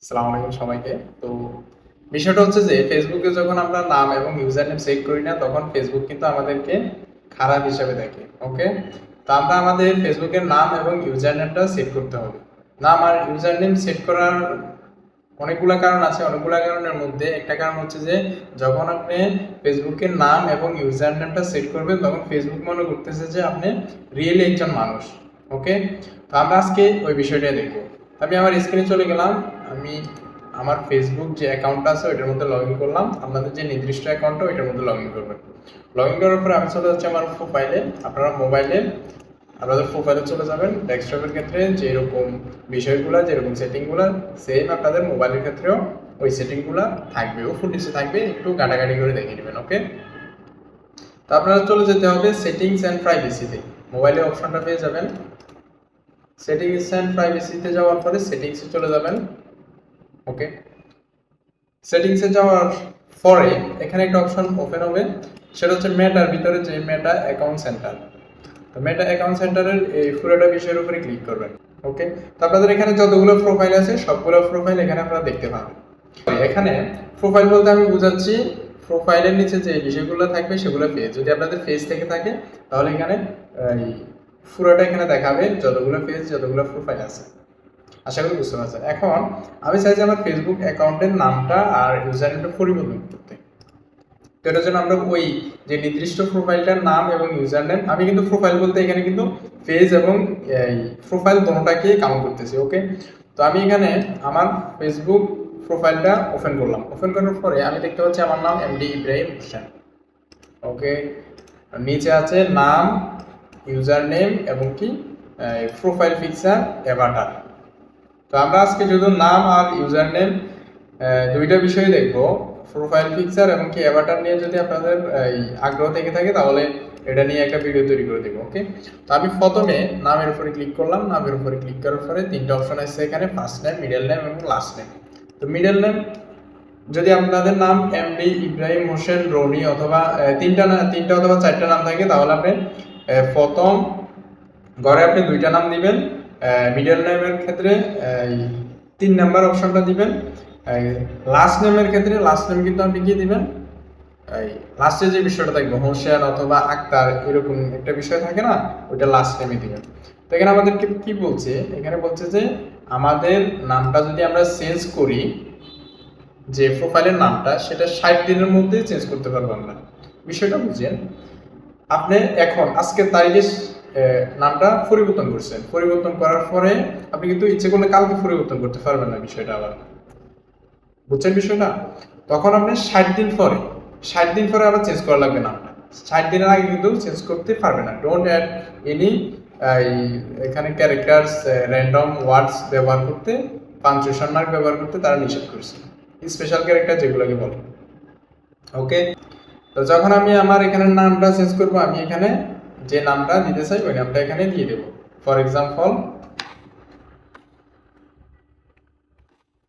আসসালামু আলাইকুম সবাইকে। তো বিষয়টা হচ্ছে যে ফেসবুকে যখন আমরা নাম এবং ইউজার নেম সেট করি না তখন ফেসবুক কিন্তু আমাদেরকে খারাপ হিসাবে দেখে। ওকে, তো আমরা আমাদের ফেসবুকের নাম এবং ইউজার নেমটা সেট করতে হবে। নাম আর ইউজার নেম সেট করার অনেকগুলো কারণ আছে। অনেকগুলো কারণের মধ্যে একটা কারণ হচ্ছে যে যখন আপনি ফেসবুকের নাম এবং ইউজার নেমটা সেট করবেন তখন ফেসবুক মনে করতেছে যে আপনি রিয়েলি একজন মানুষ। ওকে, তো আমরা আজকে ওই বিষয়টাই দেখবো। আমি আমার স্ক্রিনে চলে গেলাম। আমি আমার ফেসবুক যে অ্যাকাউন্টটা আছে ওইটার মধ্যে লগ ইন করলাম। আপনাদের যে নির্দিষ্ট অ্যাকাউন্টটা ওইটার মধ্যে লগ ইন করবেন। লগ ইন করার পরে আমি চলে যাচ্ছি আমার প্রোফাইলে। আপনারা মোবাইলে আপনাদের প্রোফাইলে চলে যাবেন। ডেস্কটপের ক্ষেত্রে যেরকম বিষয়গুলো যেরকম সেটিংগুলো সেম আপনাদের মোবাইলের ক্ষেত্রেও ওই সেটিংগুলো থাকবে, উপর নিচে থাকবে, একটু ঘাটাঘাটি করে দেখে নেবেন। ওকে, তো আপনারা চলে যেতে হবে সেটিংস অ্যান্ড প্রাইভেসিতে। মোবাইলে অপশনটা পেয়ে যাবেন। সেটিংস অ্যান্ড প্রাইভেসিতে যাওয়ার পরে সেটিংসে চলে যাবেন। ওকে, সেটিংসে যাওয়ার পরে এখানে একটা অপশন ওপেন হবে, সেটা হচ্ছে মেটার ভিতরে যে মেটা অ্যাকাউন্ট সেন্টার। তো মেটা অ্যাকাউন্ট সেন্টারের এই পুরোটা বিষয়ের উপরে ক্লিক করবেন। ওকে, তো আপনাদের এখানে যতগুলো প্রোফাইল আছে সবগুলো প্রোফাইল এখানে আপনারা দেখতে পাবেন। এখানে প্রোফাইল বলতে আমি বুঝাচ্ছি প্রোফাইলের নিচে যে বিষয়গুলো থাকবে সেগুলো পেজ। যদি আপনাদের পেজ থেকে থাকে তাহলে এখানে এই পুরোটা এখানে দেখাবে যতগুলো পেজ যতগুলো প্রোফাইল আছে। আশা করি বুঝতে পারছেন। এখন আমি চাই যে আমার ফেসবুক অ্যাকাউন্টের নামটা আর ইউজার নেমটা পরিবর্তন করতে। তো এটার জন্য আমরা ওই যে নির্দিষ্ট প্রোফাইলটার নাম এবং ইউজার নেম, আমি কিন্তু প্রোফাইল বলতে এখানে কিন্তু পেজ এবং এই প্রোফাইল দুটোটাকে কাউন্ট করতেছি। ওকে, তো আমি এখানে আমার ফেসবুক প্রোফাইলটা ওপেন করলাম। ওপেন করার পরে আমি দেখতে পাচ্ছি আমার নাম এমডি ইব্রাহিম হোসেন। ওকে, নিচে আছে নাম, ইউজার নেম এবং কি প্রোফাইল পিকচার, অ্যাভাটার। তো আমরা আজকে যদি নাম আর ইউজার নেম দুইটা বিষয় দেখব, প্রোফাইল পিকচার এবং কি অ্যাভাটার নিয়ে যদি আপনাদের আগ্রহ থেকে থাকে তাহলে এটা নিয়ে একটা ভিডিও তৈরি করে দেবো। ওকে, তো আমি প্রথমে নামের উপরে ক্লিক করলাম। নামের উপরে ক্লিক করার পরে তিনটা অপশন আসছে এখানে, ফার্স্ট নেম, মিডল নেম এবং লাস্ট নেম। তো মিডল নেম যদি আপনাদের নাম এমডি ইব্রাহিম হোসেন রনি অথবা তিনটা অথবা চারটা নাম থাকে তাহলে আপনি প্রথম ঘরে আপনি দুইটা নাম দিবেন। মিডল নেমের ক্ষেত্রে 3 নাম্বার অপশনটা দিবেন। লাস্ট নেমের ক্ষেত্রে লাস্ট নেম কিন্তু আপনি কি দিবেন, এই লাস্টে যে বিষয়টা থাকবে হোসেন অথবা আক্তার এরকম একটা বিষয় থাকে না, ওইটা লাস্ট নেমে দিবেন। তো এখানে আমাদেরকে কি বলছে, এখানে বলছে যে আমাদের নামটা যদি আমরা চেঞ্জ করি, যে প্রোফাইলের নামটা সেটা 60 দিনের মধ্যে চেঞ্জ করতে পারবো আমরা। বিষয়টা বুঝেন, আপনি এখন আজকের তারিখে নামটা পরিবর্তন করছেন, পরিবর্তন করার পরে আপনি কিন্তু ইচ্ছে করলে কালকে পরিবর্তন করতে পারবেন না। বিষয়টা আবার বুঝছেন বিষয়টা, তখন আপনি 60 দিন পরে আবার চেঞ্জ করা লাগবে নামটা। 60 দিনের আগে কিন্তু চেঞ্জ করতে পারবে না। ডোন্ট অ্যাড এনি এখানে ক্যারেক্টার্স, র্যান্ডম ওয়ার্ডস ব্যবহার করতে, পাঞ্চুয়েশন মার্ক ব্যবহার করতে তারা নিষেধ করছে, স্পেশাল ক্যারেক্টার যেগুলোকে বলে। ওকে, তো যখন আমি আমার এখানে নামটা চেঞ্জ করব, আমি এখানে যে নামটা দিতে চাই ওই নামটা এখানে দিয়ে দেব। ফর এক্সাম্পল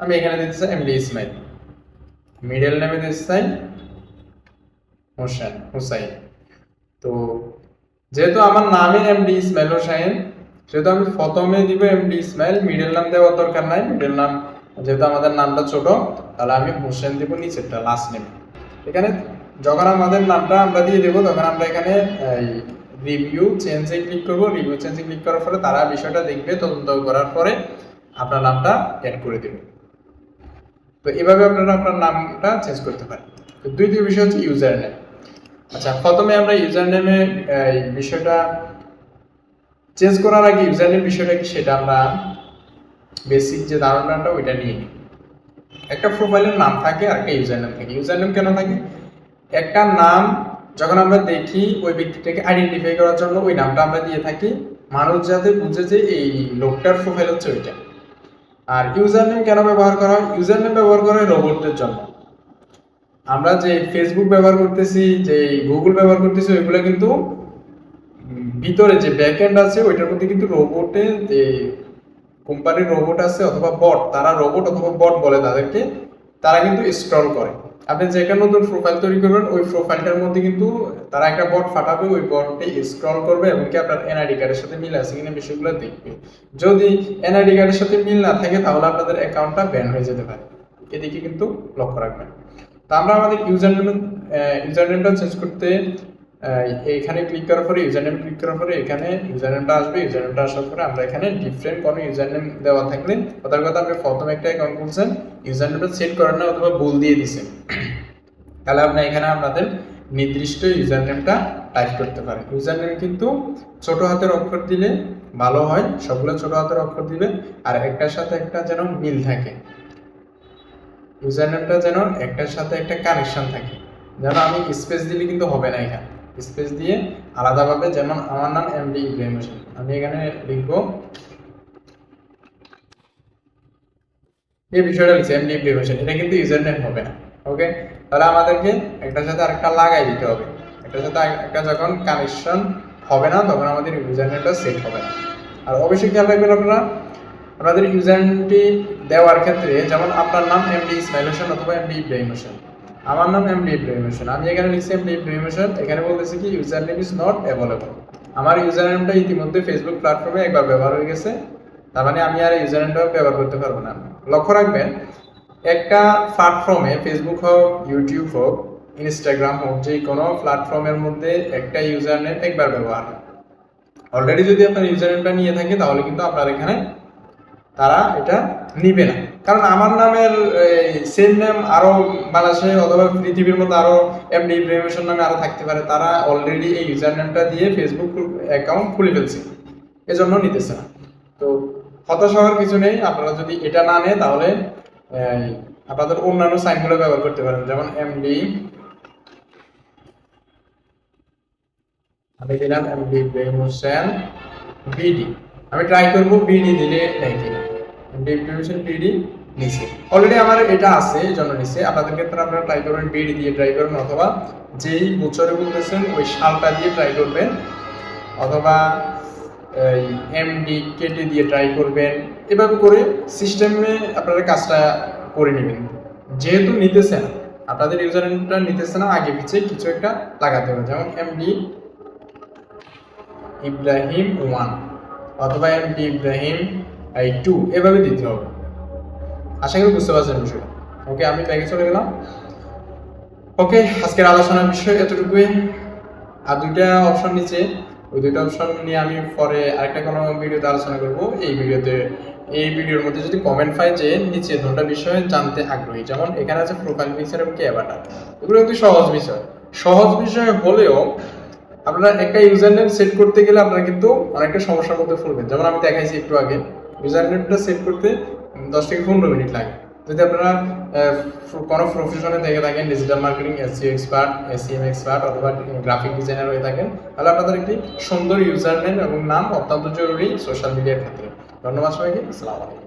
আমি এখানে দিতে চাই এমডি ইসমাইল, মিডল নেমে দিতে চাই হুসাইন। তো যেহেতু আমার নামে এমডি ইসমাইল হোসেন, সেহেতু আমি প্রথমে দিব এমডি ইসমাইল, মিডল নাম দেওয়ার দরকার নাই। মিডল নাম যেহেতু আমাদের নামটা ছোট তাহলে আমি হোসেন দিব নিচেরটা লাস্ট নেম। এখানে যখন আমাদের নামটা আমরা দিয়ে দেবো তখন আমরা এখানে রিভিউ চেঞ্জে ক্লিক করব। রিভিউ চেঞ্জে ক্লিক করার পরে তারা বিষয়টা দেখবে, তদন্ত করার পরে আপনার নামটা অ্যাড করে দেবে। তো এভাবে আপনারা আপনার নামটা চেঞ্জ করতে পারেন। তো দ্বিতীয় বিষয় হচ্ছে ইউজার নেম। আচ্ছা, প্রথমে আমরা ইউজার নেমে বিষয়টা চেঞ্জ করার আগে ইউজার নেম বিষয়টা কি সেটা আমরা বেসিক যে ধারণাটা ওইটা নিয়ে নিই। একটা প্রোফাইলের নাম থাকে আর একটা ইউজার নেম থাকে। ইউজার নেম কেন থাকে, একটা নাম যখন আমরা দেখি ওই ব্যক্তিটাকে আইডেন্টিফাই করার জন্য ওই নামটা আমরা দিয়ে থাকি, মানুষ যাতে বুঝে যে এই লোকটার প্রোফাইল হচ্ছে ওইটা। আর ইউজার নেম কেন ব্যবহার করা হয়, ইউজার নেম ব্যবহার করা হয় রোবটদের জন্য। আমরা যে ফেসবুক ব্যবহার করতেছি, যে গুগল ব্যবহার করতেছি, ওইগুলো কিন্তু ভিতরে যে ব্যাকএন্ড আছে ওইটার মধ্যে কিন্তু রোবটে যে কোম্পানির রোবট আছে অথবা বট, তারা রোবট অথবা বট বলে তাদেরকে, তারা কিন্তু স্ক্রল করে। আপনি যে একটা নতুন প্রোফাইল তৈরি করবেন ওই প্রোফাইলটার মধ্যে কিন্তু তারা একটা বট ফাটাবে, ওই বটটি স্ক্রল করবে এবং কি আপনার এনআইডি কার্ডের সাথে মিল আছে কিনা বিষয়গুলো দেখবে। যদি এনআইডি কার্ডের সাথে মিল না থাকে তাহলে আপনাদের অ্যাকাউন্টটা ব্যান হয়ে যেতে পারে, এদিকে কিন্তু লক্ষ্য রাখবেন। তো আমরা আমাদের ইউজারনেমটা চেঞ্জ করতে এখানে ক্লিক করার পরে ইউজারনেম ক্লিক করার পরে এখানে ইউজারনেমটা আসবে। ইউজারনেমটা আসার পরে আমরা এখানে ডিফারেন্ট কোনো ইউজারনেম দেওয়া থাকলে, কথার কথা আপনি প্রথমে একটা অ্যাকাউন্ট খুলছেন, ইউজারনেমটা সেট করেন না অথবা ভুল দিয়ে দিয়েছেন, তাহলে আপনি এখানে আপনাদের নির্দিষ্ট ইউজারনেমটা টাইপ করতে পারেন। ইউজারনেম কিন্তু ছোট হাতের অক্ষর দিলে ভালো হয়, সবগুলো ছোট হাতের অক্ষর দিবে আর একটার সাথে একটা যেন মিল থাকে, ইউজারনেমটা যেন একটার সাথে একটা কানেকশন থাকে। যেন আমি স্পেস দিলে কিন্তু হবে না, এখানে স্পেস দিয়ে আলাদাভাবে, যেমন আমার নাম এমডি ইব্রাহিম হোসেন, আমি এখানে লিখবো এই বিষয়টা লিখছি এমডি ইব্রাহিম হোসেন, এটা কিন্তু ইউজারনেম হবে না। ওকে, তাহলে আমাদেরকে একটার সাথে আরেকটা লাগাই দিতে হবে, একটার সাথে একটা যখন কানেকশন হবে না তখন আমাদের ইউজারনেমটা সেট হবে না। আর অবশ্যই খেয়াল রাখবেন আপনারা আপনাদের ইউজারনেমটি দেওয়ার ক্ষেত্রে, যেমন আপনার নাম এমডি ইসমাইল হোসেন অথবা এমডি ইব্রাহিম হোসেন, আমার নাম এমডি ইব্রাহিম হোসেন, আমি এখানে লিখছি এমডি ইব্রাহিম হোসেন, এখানে বলতেছি কি user name is not available. আমার ইউজার নেমটা ইতিমধ্যে ফেসবুক প্ল্যাটফর্মে একবার ব্যবহার হয়ে গেছে, তার মানে আমি আর ইউজার নেমটা ব্যবহার করতে পারবো না। লক্ষ্য রাখবেন একটা প্ল্যাটফর্মে, ফেসবুক হোক, ইউটিউব হোক, ইনস্টাগ্রাম হোক, যে কোনো প্ল্যাটফর্মের মধ্যে একটা ইউজার নেম একবার ব্যবহার হয়। অলরেডি যদি আপনার ইউজার নেমটা নিয়ে থাকে তাহলে কিন্তু আপনার এখানে তারা এটা নিবে না, কারণ আমার নামের সেম নেম আরো বাংলাদেশে অথবা পৃথিবীর মধ্যে আরো এমডি ইব্রাহিম হোসেন নামে আরো থাকতে পারে, তারা অলরেডি এই ইউজার নেমটা দিয়ে ফেসবুক অ্যাকাউন্ট খুলে ফেলছে, এজন্য নিতেছে না। তো হতাশ হওয়ার কিছু নেই, আপনারা যদি এটা না নেয় তাহলে আপনাদের অন্যান্য সাইনগুলো ব্যবহার করতে পারেন, যেমন এমডি, আমি দিলাম এমডি ইব্রাহিম হোসেন বিডি, আমি ট্রাই করবো বিডি দিলে নেয় কিনা। ডিভিশন বিডি নিচে অলরেডি আমার এটা আছে, এই জন্য নিচে। আপনাদের ক্ষেত্রে আপনারা ট্রাই করবেন বিডি দিয়ে ট্রাই করবেন, অথবা যেই বছরে বলতেছেন ওই সালটা দিয়ে ট্রাই করবেন, অথবা এমডি কেটে দিয়ে ট্রাই করবেন। এভাবে করে সিস্টেমে আপনারা কাজটা করে নেবেন। যেহেতু নিতেছে না, আপনাদের ইউজারনেমটা নিতেছে না, আগে পিছিয়ে কিছু একটা লাগাতে হবে, যেমন এমডি ইব্রাহিম 1 অথবা এমডি ইব্রাহিম 2, এভাবে দিতে হবে। আশা করি বুঝতে পারছেন বিষয়টা। ওকে, আমি ব্যাগে চলে গেলাম। ওকে, আজকের আলোচনার বিষয় এতটুকুই। আর দুইটা অপশন নিচে, ওই দুইটা অপশন নিয়ে আমি পরে আরেকটা কোনো ভিডিওতে আলোচনা করব। এই ভিডিওর মধ্যে যদি কমেন্ট পাই যে নিচে দুটো বিষয় জানতে আগ্রহী, যেমন এখানে আছে প্রোফাইল পিকচার এবং কি অ্যাভাটার, এগুলো কিন্তু সহজ বিষয় হলেও আপনারা একটা ইউজার নেম সেট করতে গেলে আপনারা কিন্তু অনেকটা সমস্যার মধ্যে পড়বেন। যেমন আমি দেখাইছি একটু আগে, ইউজার নেমটা সেট করতে 10 থেকে 15 মিনিট লাগে। যদি আপনারা কোনো প্রফেশনে থেকে থাকেন, digital marketing, SEO expert, SEM expert অথবা গ্রাফিক ডিজাইনার হয়ে থাকেন, তাহলে আপনাদের একটি সুন্দর ইউজার নেম এবং নাম অত্যন্ত জরুরি সোশ্যাল মিডিয়ার ক্ষেত্রে। ধন্যবাদ সবাইকে, আসসালামু আলাইকুম।